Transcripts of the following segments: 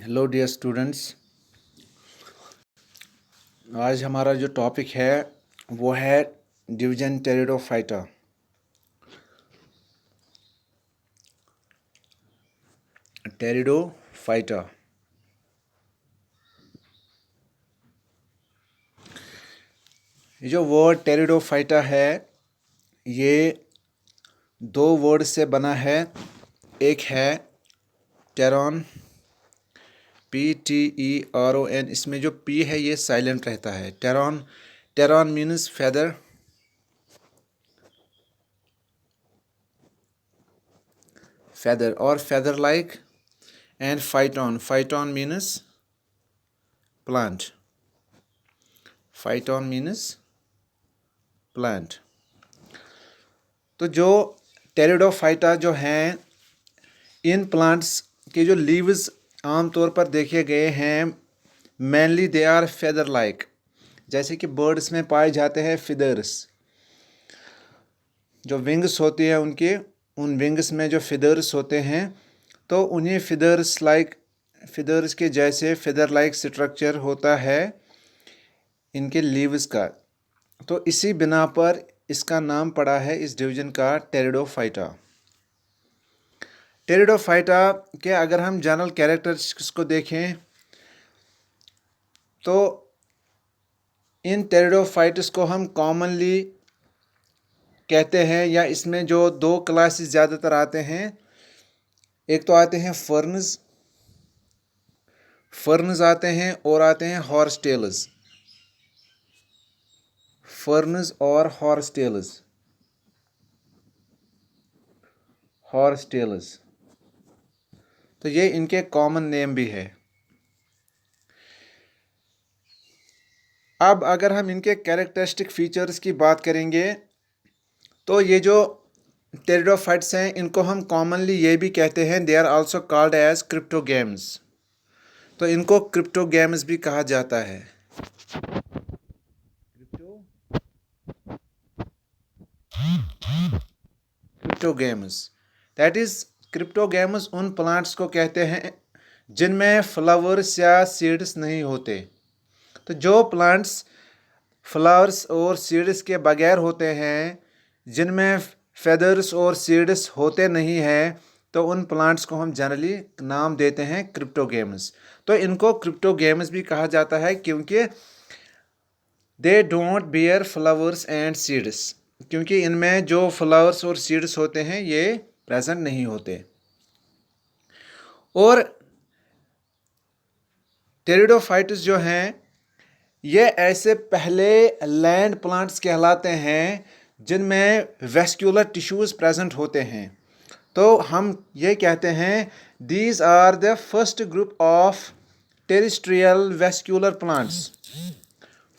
Hello dear students. आज हमारा जो टॉपिक है वो है डिवीजन टेरिडोफाइटा। टेरिडोफाइटा ये जो वर्ड टेरिडोफाइटा है ये दो वर्ड से बना है। एक है टेरॉन, PTERON। इसमें जो P है ये साइलेंट रहता है। Pteron, pteron means feather, feather or feather like, and phyton, phyton means plant, phyton means plant। तो जो टेरिडोफाइटा जो हैं इन प्लांट्स के जो लीव्स आमतौर पर देखे गए हैं mainly they are feather like, जैसे कि बर्ड्स में पाए जाते हैं फिदर्स। जो विंग्स होती है उनके, उन विंग्स में जो फिदर्स होते हैं तो उन्हें फिदर्स के जैसे फिदर लाइक स्ट्रक्चर होता है इनके लीव्स का। तो इसी बिना पर इसका नाम पड़ा है इस डिवीजन का टेरिडोफाइटा। टेरिडोफाइटा के अगर हम जनरल कैरेक्टरिस्टिक्स को देखें तो इन टेरिडोफाइट्स को हम कॉमनली कहते हैं, या इसमें जो दो क्लासेस ज़्यादातर आते हैं, एक तो आते हैं फर्न्स, फर्न्स आते हैं और आते हैं हॉर्सटेल्स, फर्न्स और हॉर्सटेल्स, हॉर्सटेल्स। तो ये इनके कॉमन नेम भी है। अब अगर हम इनके कैरेक्टरिस्टिक फीचर्स की बात करेंगे तो ये जो टेरिडोफाइट्स हैं इनको हम कॉमनली ये भी कहते हैं they are also called as cryptogams. तो इनको क्रिप्टोगेम्स भी कहा जाता है। क्रिप्टोगेम्स दैट इज, क्रिप्टोगेम्स उन प्लांट्स को कहते हैं जिनमें फ्लावर्स या सीड्स नहीं होते। तो जो प्लांट्स फ्लावर्स और सीड्स के बगैर होते हैं, जिनमें फेदर्स और सीड्स होते नहीं हैं, तो उन प्लांट्स को हम जनरली नाम देते हैं क्रिप्टोगेम्स। तो इनको क्रिप्टोगेम्स भी कहा जाता है क्योंकि they don't beer flowers and seeds, क्योंकि इनमें जो फ्लावर्स और सीड्स होते हैं ये प्रेजेंट नहीं होते। और टेरिडोफाइट्स जो हैं ये ऐसे पहले लैंड प्लांट्स कहलाते हैं जिनमें वेस्क्यूलर टिश्यूज प्रेजेंट होते हैं। तो हम ये कहते हैं these are the first group of terrestrial vascular plants,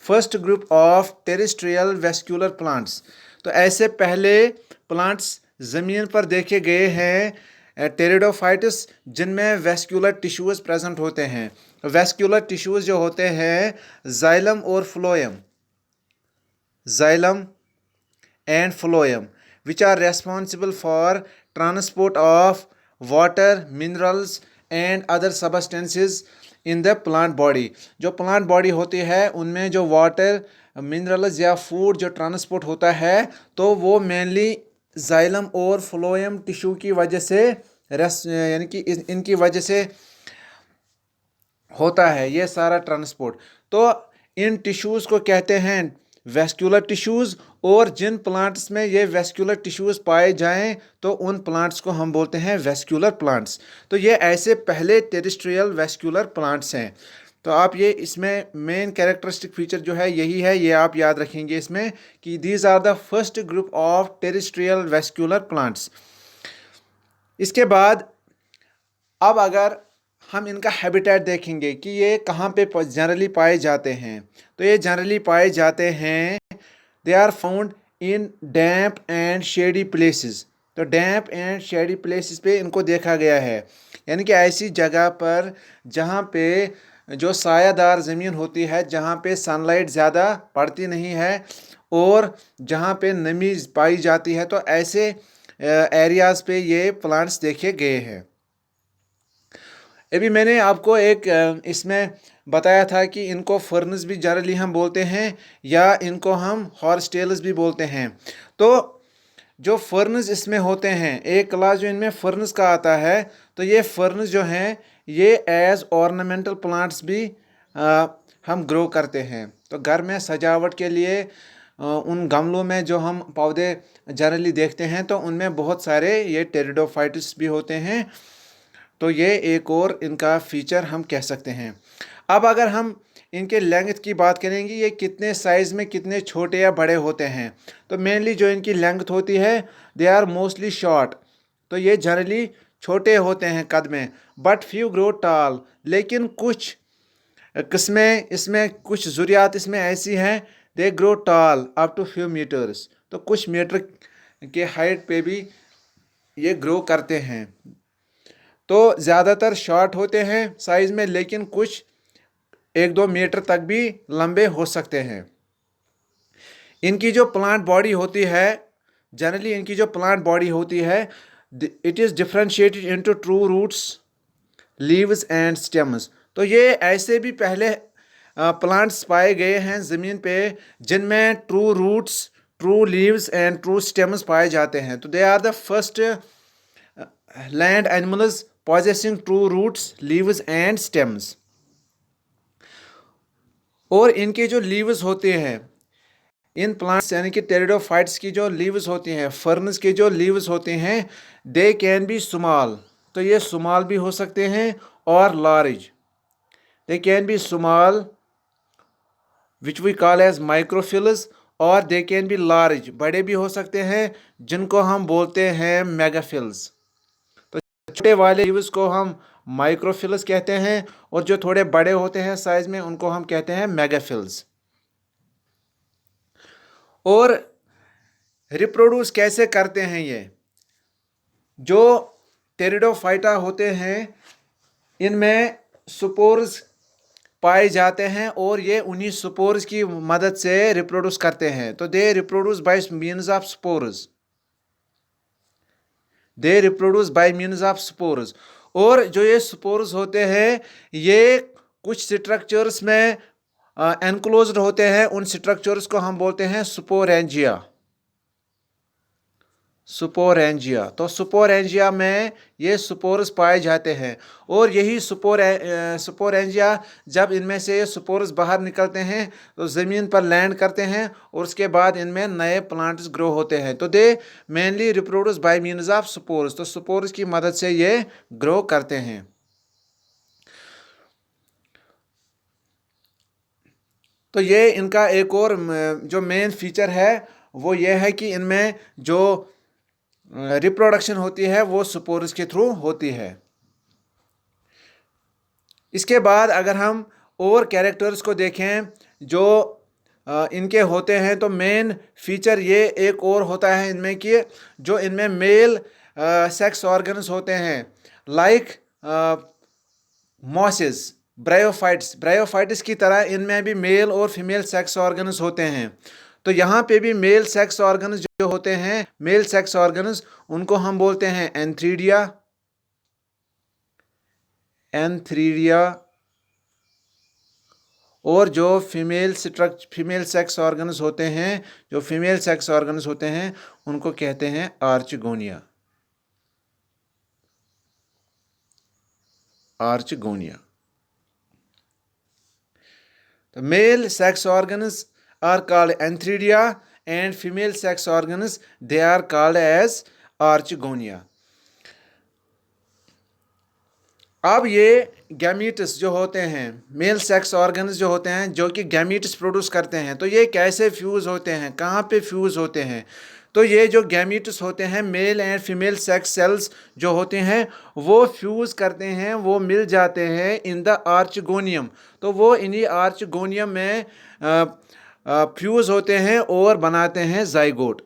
first group of terrestrial vascular plants. तो ऐसे पहले प्लांट्स ज़मीन पर देखे गए हैं टेरिडोफाइट्स जिनमें वेस्क्यूलर टिश्यूज प्रेजेंट होते हैं। वेस्क्यूलर टिश्यूज जो होते हैं जाइलम और phloem, xylem and phloem, which are responsible for transport of water, minerals and other substances in the plant body. जो प्लांट बॉडी होती है उनमें जो वाटर, मिनरल्स या फूड जो ट्रांसपोर्ट होता है तो वो मेनली जाइलम और फ्लोएम टिश्यू की वजह से यानी कि इनकी वजह से होता है ये सारा ट्रांसपोर्ट। तो इन टिश्यूज़ को कहते हैं वेस्क्यूलर टिश्यूज़, और जिन प्लांट्स में ये वेस्क्यूलर टिश्यूज़ पाए जाएं तो उन प्लांट्स को हम बोलते हैं वेस्क्यूलर प्लांट्स। तो ये ऐसे पहले टेरिस्ट्रियल वेस्क्यूलर प्लांट्स हैं। तो आप ये इसमें मेन कैरेक्टरिस्टिक फीचर जो है यही है, ये आप याद रखेंगे इसमें कि these are the first group of terrestrial vascular plants. इसके बाद अब अगर हम इनका हैबिटेट देखेंगे कि ये कहाँ पे जनरली पाए जाते हैं, तो ये जनरली पाए जाते हैं they are found in damp and shady places. तो डैम्प एंड शेडी प्लेसेस पे इनको देखा गया है, यानी कि ऐसी जगह पर जहाँ पे जो सायादार ज़मीन होती है, जहाँ पे सनलाइट ज़्यादा पड़ती नहीं है और जहाँ पे नमी पाई जाती है, तो ऐसे एरियाज़ पे ये प्लांट्स देखे गए हैं। अभी मैंने आपको एक इसमें बताया था कि इनको फर्नस भी जनरली हम बोलते हैं या इनको हम हॉर्स टेल्स भी बोलते हैं। तो जो फर्नस इसमें होते हैं, एक क्लास जो इनमें फर्नस का आता है, तो ये फर्नस जो हैं ये एज ऑर्नामेंटल प्लांट्स भी हम ग्रो करते हैं। तो घर में सजावट के लिए उन गमलों में जो हम पौधे जनरली देखते हैं तो उनमें बहुत सारे ये टेरिडोफाइट्स भी होते हैं। तो ये एक और इनका फीचर हम कह सकते हैं। अब अगर हम इनके लेंथ की बात करेंगे, ये कितने साइज़ में कितने छोटे या बड़े होते हैं, तो मेनली जो इनकी लेंथ होती है दे आर मोस्टली शॉर्ट। तो ये जनरली छोटे होते हैं कद में, बट फ्यू ग्रो टाल। लेकिन कुछ किस्में इसमें, कुछ ज़ुरियात इसमें ऐसी हैं दे ग्रो टाल अप टू फ्यू मीटर्स। तो कुछ मीटर के हाइट पे भी ये ग्रो करते हैं। तो ज़्यादातर शॉर्ट होते हैं साइज़ में, लेकिन कुछ 1-2 मीटर तक भी लंबे हो सकते हैं। इनकी जो प्लांट बॉडी होती है, जनरली इनकी जो प्लांट बॉडी होती है, it is differentiated into true roots, leaves and stems. तो ये ऐसे भी पहले प्लांट्स पाए गए हैं ज़मीन पे जिनमें true roots, true leaves and true stems पाए जाते हैं। तो they are the first land animals possessing true roots, leaves and stems। और इनके जो लीव्स होते हैं, इन प्लांट्स यानी कि टेरिडोफाइट्स की जो लीव्स होती हैं, फर्नस के जो लीव्स होते हैं, दे कैन बी स्मॉल। तो ये स्मॉल भी हो सकते हैं और large. They can be small which we call as microphylls, और दे कैन बी लार्ज, बड़े भी हो सकते हैं जिनको हम बोलते हैं मेगाफिल्स। छोटे वाले लीव्स को हम माइक्रोफिल्स कहते हैं और जो थोड़े बड़े होते हैं साइज में उनको हम कहते हैं मेगाफिल्स। और रिप्रोड्यूस कैसे करते हैं ये जो टेरिडोफाइटा होते हैं, इनमें स्पोर्स पाए जाते हैं और ये उन्हीं स्पोर्स की मदद से रिप्रोड्यूस करते हैं। तो they reproduce by means of spores, they reproduce by means of spores. और जो ये स्पोर्स होते हैं ये कुछ स्ट्रक्चर्स में एनक्लोज्ड होते हैं। उन स्ट्रक्चर्स को हम बोलते हैं स्पोरेंजिया, स्पोरेंजिया। तो स्पोरेंजिया में ये स्पोर्स पाए जाते हैं और यही स्पोरेंजिया जब इनमें से ये स्पोर्स बाहर निकलते हैं तो ज़मीन पर लैंड करते हैं और उसके बाद इनमें नए प्लांट्स ग्रो होते हैं। तो दे mainly reproduce by means of spores. तो स्पोर्स की मदद से ये ग्रो करते हैं। तो ये इनका एक और जो मेन फीचर है वो ये है कि इनमें जो रिप्रोडक्शन होती है वो स्पोर्स के थ्रू होती है। इसके बाद अगर हम और कैरेक्टर्स को देखें जो इनके होते हैं, तो मेन फीचर ये एक और होता है इनमें कि जो इनमें मेल सेक्स ऑर्गन्स होते हैं, लाइक मॉसेस, ब्रायोफाइट्स की तरह इनमें भी मेल और फीमेल सेक्स ऑर्गन्स होते हैं। तो यहाँ पे भी मेल सेक्स ऑर्गन्स जो होते हैं, मेल सेक्स ऑर्गन्स, उनको हम बोलते हैं एंथ्रीडिया, एंथ्रीडिया। और जो फीमेल सेक्स ऑर्गन्स होते हैं, जो फीमेल सेक्स ऑर्गन्स होते हैं उनको कहते हैं आर्चिगोनिया, आर्चिगोनिया। तो male sex organs are called antheridia and female sex organs they are called as archegonia। अब ये गैमीट्स जो होते हैं, मेल सेक्स ऑर्गन्स जो होते हैं जो कि गैमीट्स प्रोड्यूस करते हैं, तो ये कैसे फ्यूज़ होते हैं, कहाँ पे फ्यूज़ होते हैं? तो ये जो गैमीट्स होते हैं, male and female sex cells जो होते हैं वो फ्यूज़ करते हैं, वो मिल जाते हैं इन द आर्चगोनियम। तो वो इन्हीं आर्चगोनियम में फ्यूज़ होते हैं और बनाते हैं जाइगोट।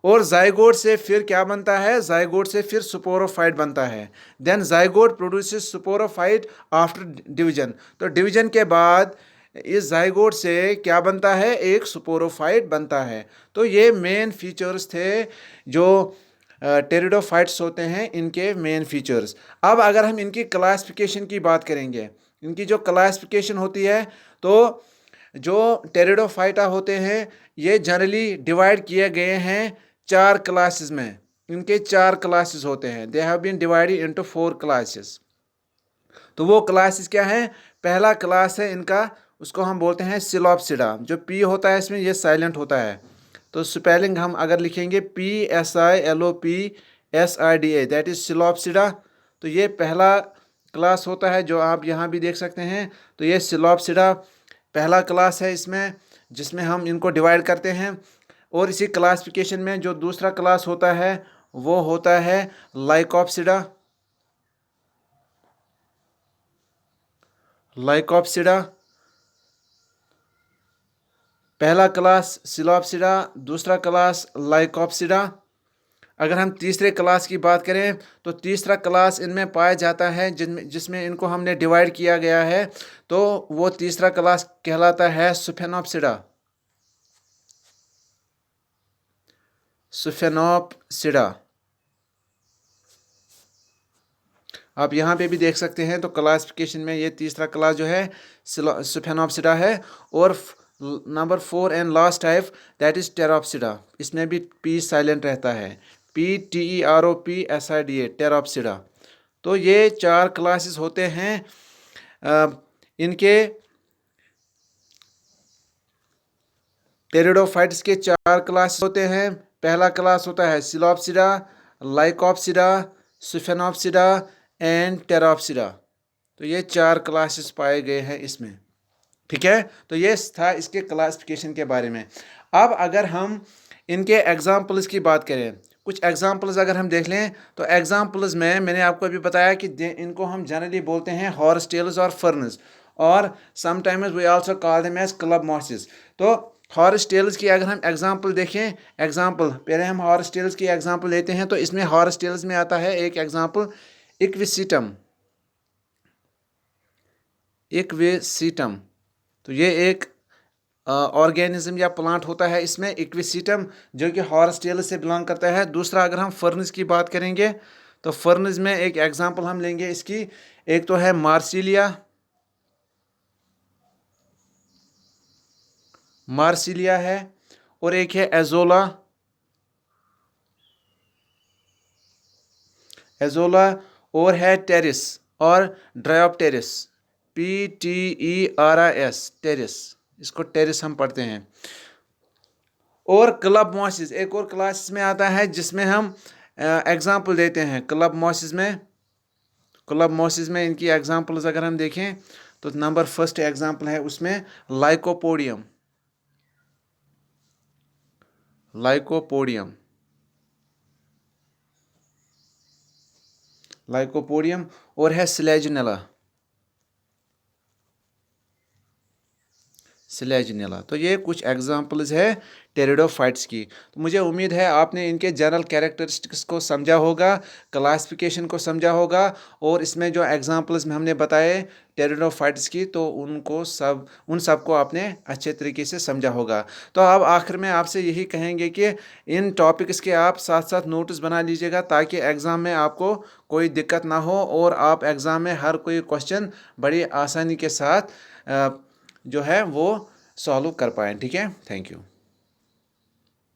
और जाइगोट से फिर क्या बनता है? जाइगोट से फिर स्पोरोफाइट बनता है। Then zygote produces sporophyte after division. तो डिवीजन के बाद इस जाइगोट से क्या बनता है? एक स्पोरोफाइट बनता है। तो ये मेन फीचर्स थे जो टेरिडोफाइट्स होते हैं इनके मेन फीचर्स। अब अगर हम इनकी क्लासिफिकेशन की बात करेंगे, इनकी जो क्लासिफिकेशन होती है, तो जो टेरिडोफाइटा होते हैं ये जनरली डिवाइड किए गए हैं 4 क्लासेस में। इनके 4 क्लासेस होते हैं। They have been divided into 4 classes. तो वो क्लासेस क्या हैं? पहला क्लास है इनका, उसको हम बोलते हैं सिलोप्सिडा। जो पी होता है इसमें ये साइलेंट होता है, तो स्पेलिंग हम अगर लिखेंगे PSILOPSIDA, दैट इज सिलोप्सिडा। तो ये पहला क्लास होता है जो आप यहाँ भी देख सकते हैं। तो ये सिलोप्सिडा पहला क्लास है इसमें, जिसमें हम इनको डिवाइड करते हैं। और इसी क्लासिफिकेशन में जो दूसरा क्लास होता है वो होता है लाइकोप्सिडा। लाइकोप्सिडा पहला क्लास सिलोप्सिडा, दूसरा क्लास लाइकोप्सिडा। अगर हम तीसरे क्लास की बात करें तो तीसरा क्लास इनमें पाया जाता है जिसमें इनको हमने डिवाइड किया गया है, तो वो तीसरा क्लास कहलाता है सुफेनोप्सिडा। सुफेनोप्सिडा आप यहाँ पे भी देख सकते हैं। तो क्लासिफिकेशन में ये तीसरा क्लास जो है सुफेनोप्सिडा है। और number 4 and last type that is Pteropsida. इसमें भी पी साइलेंट रहता है, PTEROPSIDA, टेरोप्सिडा। तो ये 4 क्लासेस होते हैं। इनके टेरिडोफाइट्स के 4 क्लास होते हैं। पहला क्लास होता है सिलोप्सिडा, लाइकोप्सिडा, सुफेनोप्सिडा एंड टेरोप्सिडा। तो ये 4 क्लासेस पाए गए हैं इसमें। ठीक है, तो ये था इसके क्लासिफिकेशन के बारे में। अब अगर हम इनके एग्जाम्पल्स की बात करें, कुछ एग्जाम्पल्स अगर हम देख लें, तो एग्जाम्पल्स में मैंने आपको अभी बताया कि इनको हम जनरली बोलते हैं हॉर्स टेल्स और फर्न्स, और sometimes we also call them as club mosses. तो हॉर्स टेल्स की अगर हम एग्जाम्पल देखें, एग्जाम्पल पहले हम हॉर्स टेल्स की एग्जाम्पल लेते हैं। तो इसमें हॉर्स टेल्स में आता है एक एग्जाम्पल इक्विसिटम। इक्विसिटम तो ये एक ऑर्गेनिज्म या प्लांट होता है इसमें, इक्विसिटम, जो कि हॉर्स टेल से बिलोंग करता है। दूसरा अगर हम फर्न्स की बात करेंगे, तो फर्न्स में एक एग्जांपल हम लेंगे इसकी। एक तो है मार्सिलिया, मार्सिलिया है, और एक है एजोला, एजोला, और है टेरिस और ड्रायोप्टेरिस, PTERIS, टेरिस, इसको टेरिस हम पढ़ते हैं। और क्लब मॉसिस एक और क्लास में आता है जिसमें हम एग्जाम्पल देते हैं। क्लब मॉसिस में इनकी एग्जाम्पल्स अगर हम देखें, तो नंबर फर्स्ट एग्जाम्पल है उसमें लाइकोपोडियम, लाइकोपोडियम, लाइकोपोडियम, और है स्लेजिनेला, स्लेजिनेला। तो ये कुछ एग्जांपल्स है टेरिडोफाइट्स की। तो मुझे उम्मीद है आपने इनके जनरल कैरेक्टरिस्टिक्स को समझा होगा, क्लासिफिकेशन को समझा होगा, और इसमें जो एग्जांपल्स में हमने बताए टेरिडोफाइट्स की, तो उन सब को आपने अच्छे तरीके से समझा होगा। तो अब आखिर में आपसे यही कहेंगे कि इन टॉपिक्स के आप साथ साथ नोट्स बना लीजिएगा, ताकि एग्ज़ाम में आपको कोई दिक्कत ना हो और आप एग्ज़ाम में हर कोई क्वेश्चन बड़ी आसानी के साथ जो है वो सॉल्व कर पाएँ। ठीक है, थैंक यू।